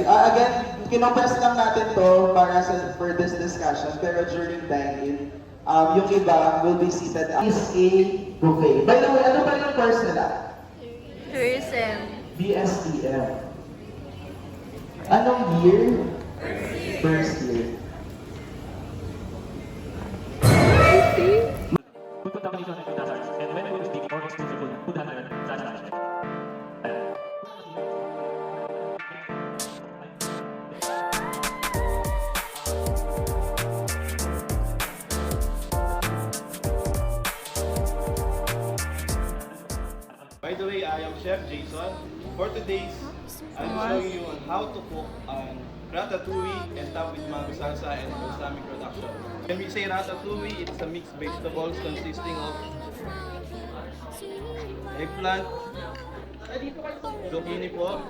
Again, kinopres lang natin to para for this discussion, pero during dine-in, yung iba will be seated is a buffet. By the way, ano ba yung course nila? Tourism. BSTM. Anong year? First year. Good contamination and good hazards. And when the food is sticky or explosive food hazard, such as By the way, I am Chef Jason. For today's, I'm showing you on how to cook ratatouille and topped with mango salsa and balsamic production. When we say ratatouille, it's a mixed vegetables consisting of eggplant, zucchini po,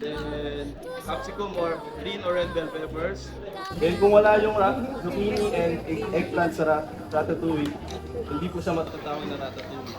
then capsicum or green or red bell peppers. Then kung wala yung zucchini and eggplant sa ratatouille, hindi po siya matatawag na ratatouille.